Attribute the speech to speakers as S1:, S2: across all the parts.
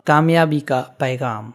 S1: کامیابی کا پیغام۔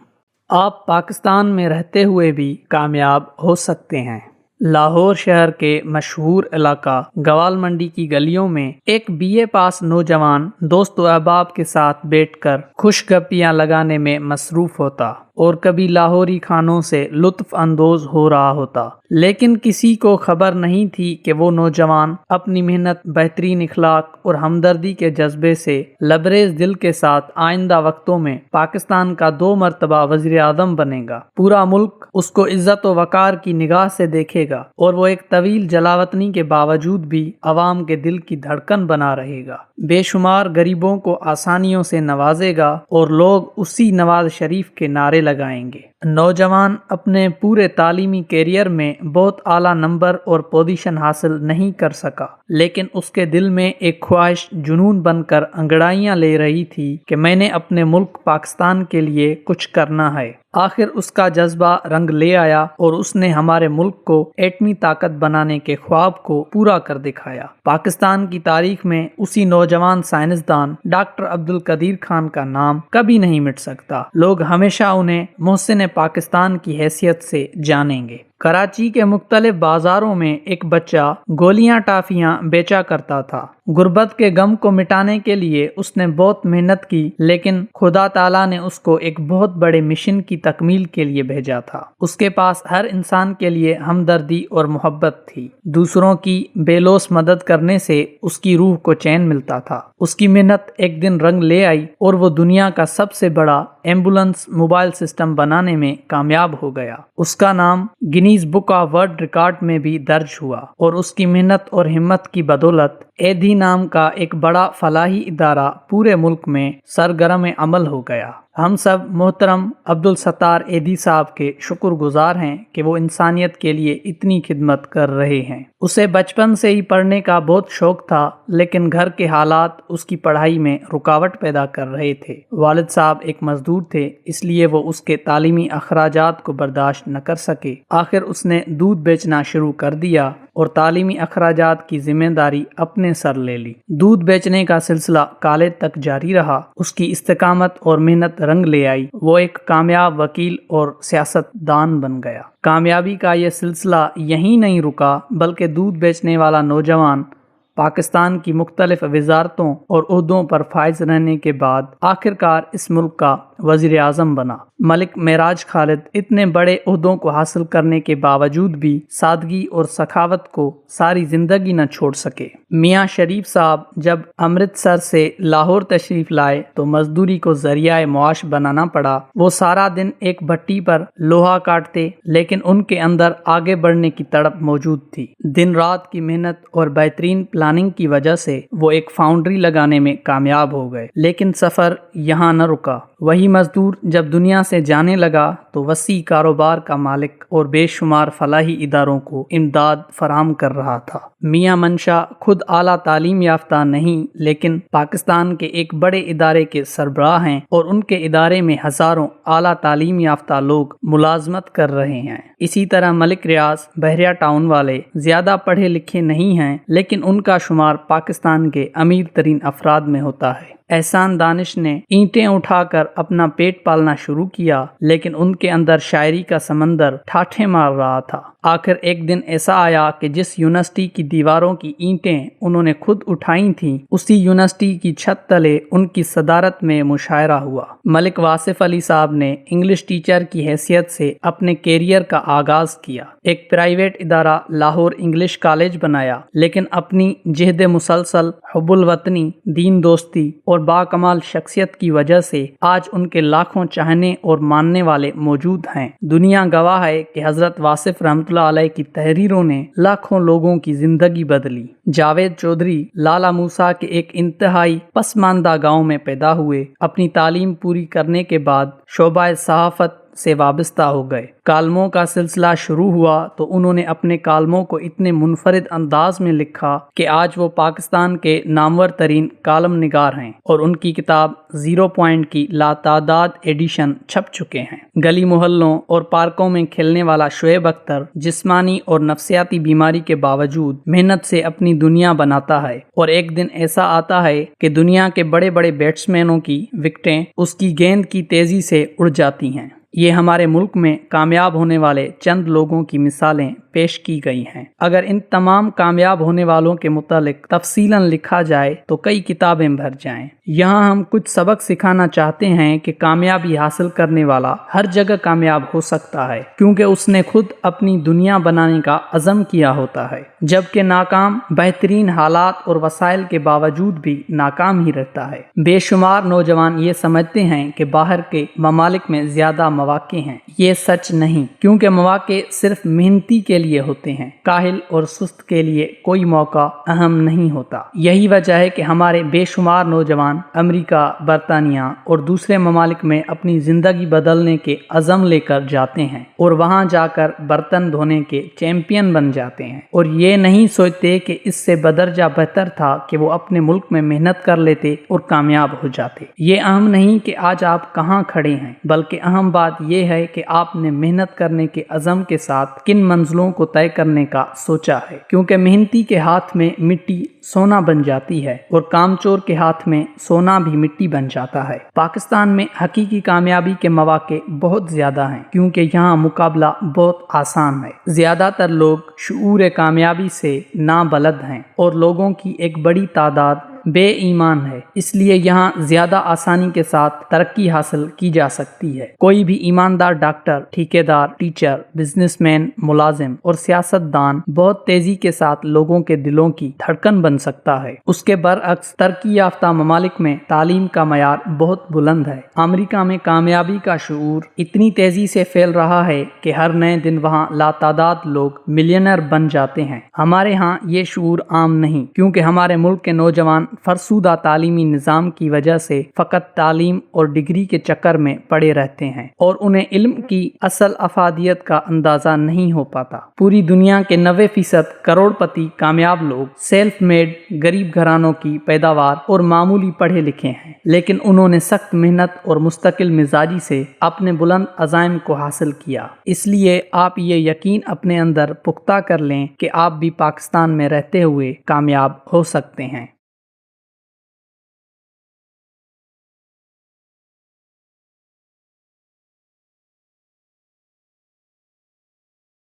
S1: آپ پاکستان میں رہتے ہوئے بھی کامیاب ہو سکتے ہیں۔ لاہور شہر کے مشہور علاقہ گوال منڈی کی گلیوں میں ایک بی اے پاس نوجوان دوست و احباب کے ساتھ بیٹھ کر خوش گپیاں لگانے میں مصروف ہوتا اور کبھی لاہوری کھانوں سے لطف اندوز ہو رہا ہوتا، لیکن کسی کو خبر نہیں تھی کہ وہ نوجوان اپنی محنت، بہترین اخلاق اور ہمدردی کے جذبے سے لبریز دل کے ساتھ آئندہ وقتوں میں پاکستان کا 2 مرتبہ وزیر اعظم بنے گا۔ پورا ملک اس کو عزت و وقار کی نگاہ سے دیکھے گا اور وہ ایک طویل جلاوطنی کے باوجود بھی عوام کے دل کی دھڑکن بنا رہے گا، بے شمار غریبوں کو آسانیوں سے نوازے گا اور لوگ اسی نواز شریف کے نعرے لگائیں گے۔ نوجوان اپنے پورے تعلیمی کیریئر میں بہت اعلیٰ نمبر اور پوزیشن حاصل نہیں کر سکا، لیکن اس کے دل میں ایک خواہش جنون بن کر انگڑائیاں لے رہی تھی کہ میں نے اپنے ملک پاکستان کے لیے کچھ کرنا ہے۔ آخر اس کا جذبہ رنگ لے آیا اور اس نے ہمارے ملک کو ایٹمی طاقت بنانے کے خواب کو پورا کر دکھایا۔ پاکستان کی تاریخ میں اسی نوجوان سائنسدان ڈاکٹر عبدالقدیر خان کا نام کبھی نہیں مٹ سکتا۔ لوگ ہمیشہ انہیں محسن پاکستان کی حیثیت سے جانیں گے۔ کراچی کے مختلف بازاروں میں ایک بچہ گولیاں ٹافیاں بیچا کرتا تھا۔ غربت کے غم کو مٹانے کے لیے اس نے بہت محنت کی، لیکن خدا تعالیٰ نے اس کو ایک بہت بڑے مشن کی تکمیل کے لیے بھیجا تھا۔ اس کے پاس ہر انسان کے لیے ہمدردی اور محبت تھی۔ دوسروں کی بے لوث مدد کرنے سے اس کی روح کو چین ملتا تھا۔ اس کی محنت ایک دن رنگ لے آئی اور وہ دنیا کا سب سے بڑا ایمبولینس موبائل سسٹم بنانے میں کامیاب ہو گیا۔ اس کا نام Guinness book of world record میں بھی درج ہوا اور اس کی محنت اور ہمت کی بدولت ایدھی نام کا ایک بڑا فلاحی ادارہ پورے ملک میں سرگرم عمل ہو گیا۔ ہم سب محترم عبدالستار ایدھی صاحب کے شکر گزار ہیں کہ وہ انسانیت کے لیے اتنی خدمت کر رہے ہیں۔ اسے بچپن سے ہی پڑھنے کا بہت شوق تھا، لیکن گھر کے حالات اس کی پڑھائی میں رکاوٹ پیدا کر رہے تھے۔ والد صاحب ایک مزدور تھے، اس لیے وہ اس کے تعلیمی اخراجات کو برداشت نہ کر سکے۔ آخر اس نے دودھ بیچنا شروع کر دیا اور تعلیمی اخراجات کی ذمہ داری اپنے سر لے لی۔ دودھ بیچنے کا سلسلہ کالج تک جاری رہا۔ اس کی استقامت اور محنت رنگ لے آئی۔ وہ ایک کامیاب وکیل اور سیاست دان بن گیا۔ کامیابی کا یہ سلسلہ یہیں نہیں رکا، بلکہ دودھ بیچنے والا نوجوان پاکستان کی مختلف وزارتوں اور عہدوں پر فائز رہنے کے بعد آخرکار اس ملک کا وزیر اعظم بنا۔ ملک معراج خالد اتنے بڑے عہدوں کو حاصل کرنے کے باوجود بھی سادگی اور سخاوت کو ساری زندگی نہ چھوڑ سکے۔ میاں شریف صاحب جب امرتسر سے لاہور تشریف لائے تو مزدوری کو ذریعہ معاش بنانا پڑا۔ وہ سارا دن ایک بھٹی پر لوہا کاٹتے، لیکن ان کے اندر آگے بڑھنے کی تڑپ موجود تھی۔ دن رات کی محنت اور بہترین پلاننگ کی وجہ سے وہ ایک فاؤنڈری لگانے میں کامیاب ہو گئے، لیکن سفر یہاں نہ رکا۔ وہی مزدور جب دنیا سے جانے لگا تو وسیع کاروبار کا مالک اور بے شمار فلاحی اداروں کو امداد فراہم کر رہا تھا۔ میاں منشا خود اعلیٰ تعلیم یافتہ نہیں، لیکن پاکستان کے ایک بڑے ادارے کے سربراہ ہیں اور ان کے ادارے میں ہزاروں اعلیٰ تعلیم یافتہ لوگ ملازمت کر رہے ہیں۔ اسی طرح ملک ریاض بحریہ ٹاؤن والے زیادہ پڑھے لکھے نہیں ہیں، لیکن ان کا شمار پاکستان کے امیر ترین افراد میں ہوتا ہے۔ احسان دانش نے اینٹیں اٹھا کر اپنا پیٹ پالنا شروع کیا، لیکن ان کے اندر شاعری کا سمندر ٹھاٹھے مار رہا تھا۔ آخر ایک دن ایسا آیا کہ جس یونیورسٹی کی دیواروں کی اینٹیں انہوں نے خود اٹھائی تھیں، اسی یونیورسٹی کی چھت تلے ان کی صدارت میں مشاعرہ ہوا۔ ملک واصف علی صاحب نے انگلش ٹیچر کی حیثیت سے اپنے کیریئر کا آغاز کیا۔ ایک پرائیویٹ ادارہ لاہور انگلش کالج بنایا، لیکن اپنی جہد مسلسل، حب الوطنی، دین دوستی اور باکمال شخصیت کی وجہ سے آج ان کے لاکھوں چاہنے اور ماننے والے موجود ہیں۔ دنیا گواہ ہے کہ حضرت واصف رحمۃ اللہ علیہ کی تحریروں نے لاکھوں لوگوں کی زندگی بدلی۔ جاوید چودھری لالا موسیٰ کے ایک انتہائی پسماندہ گاؤں میں پیدا ہوئے۔ اپنی تعلیم پوری کرنے کے بعد شعبہ صحافت سے وابستہ ہو گئے۔ کالموں کا سلسلہ شروع ہوا تو انہوں نے اپنے کالموں کو اتنے منفرد انداز میں لکھا کہ آج وہ پاکستان کے نامور ترین کالم نگار ہیں اور ان کی کتاب 0 پوائنٹ کی لاتعداد ایڈیشن چھپ چکے ہیں۔ گلی محلوں اور پارکوں میں کھیلنے والا شعیب اختر جسمانی اور نفسیاتی بیماری کے باوجود محنت سے اپنی دنیا بناتا ہے، اور ایک دن ایسا آتا ہے کہ دنیا کے بڑے بڑے بیٹسمینوں کی وکٹیں اس کی گیند کی تیزی سے اڑ جاتی ہیں۔ یہ ہمارے ملک میں کامیاب ہونے والے چند لوگوں کی مثالیں پیش کی گئی ہیں۔ اگر ان تمام کامیاب ہونے والوں کے متعلق تفصیلاً لکھا جائے تو کئی کتابیں بھر جائیں۔ یہاں ہم کچھ سبق سکھانا چاہتے ہیں کہ کامیابی حاصل کرنے والا ہر جگہ کامیاب ہو سکتا ہے، کیونکہ اس نے خود اپنی دنیا بنانے کا عزم کیا ہوتا ہے، جبکہ ناکام بہترین حالات اور وسائل کے باوجود بھی ناکام ہی رہتا ہے۔ بے شمار نوجوان یہ سمجھتے ہیں کہ باہر کے ممالک میں زیادہ مواقع ہیں۔ یہ سچ نہیں، کیونکہ مواقع صرف محنتی کے لیے ہوتے ہیں، کاہل اور سست کے لیے کوئی موقع اہم نہیں ہوتا۔ یہی وجہ ہے کہ ہمارے بے شمار نوجوان امریکہ، برطانیہ اور دوسرے ممالک میں اپنی زندگی بدلنے کے عزم لے کر جاتے ہیں اور وہاں جا کر برتن دھونے کے چیمپئن بن جاتے ہیں، اور یہ نہیں سوچتے کہ اس سے بدرجہ بہتر تھا کہ وہ اپنے ملک میں محنت کر لیتے اور کامیاب ہو جاتے۔ یہ اہم نہیں کہ آج آپ کہاں کھڑے ہیں، بلکہ اہم بات یہ ہے کہ آپ نے محنت کرنے کے عزم کے ساتھ کن منزلوں کو طے کرنے کا سوچا ہے، کیونکہ محنتی کے ہاتھ میں مٹی سونا بن جاتی ہے اور کامچور کے ہاتھ میں سونا بھی مٹی بن جاتا ہے۔ پاکستان میں حقیقی کامیابی کے مواقع بہت زیادہ ہیں، کیونکہ یہاں مقابلہ بہت آسان ہے۔ زیادہ تر لوگ شعور کامیابی سے نابلد ہیں اور لوگوں کی ایک بڑی تعداد بے ایمان ہے، اس لیے یہاں زیادہ آسانی کے ساتھ ترقی حاصل کی جا سکتی ہے۔ کوئی بھی ایماندار ڈاکٹر، ٹھیکیدار، ٹیچر، بزنس مین، ملازم اور سیاست دان بہت تیزی کے ساتھ لوگوں کے دلوں کی دھڑکن بن سکتا ہے۔ اس کے برعکس ترقی یافتہ ممالک میں تعلیم کا معیار بہت بلند ہے۔ امریکہ میں کامیابی کا شعور اتنی تیزی سے پھیل رہا ہے کہ ہر نئے دن وہاں لاتعداد لوگ ملینئر بن جاتے ہیں۔ ہمارے ہاں یہ شعور عام نہیں، کیونکہ ہمارے ملک کے نوجوان فرسودہ تعلیمی نظام کی وجہ سے فقط تعلیم اور ڈگری کے چکر میں پڑے رہتے ہیں اور انہیں علم کی اصل افادیت کا اندازہ نہیں ہو پاتا۔ پوری دنیا کے 90% کروڑ پتی کامیاب لوگ سیلف میڈ غریب گھرانوں کی پیداوار اور معمولی پڑھے لکھے ہیں، لیکن انہوں نے سخت محنت اور مستقل مزاجی سے اپنے بلند عزائم کو حاصل کیا۔ اس لیے آپ یہ یقین اپنے اندر پختہ کر لیں کہ آپ بھی پاکستان میں رہتے ہوئے کامیاب ہو سکتے ہیں۔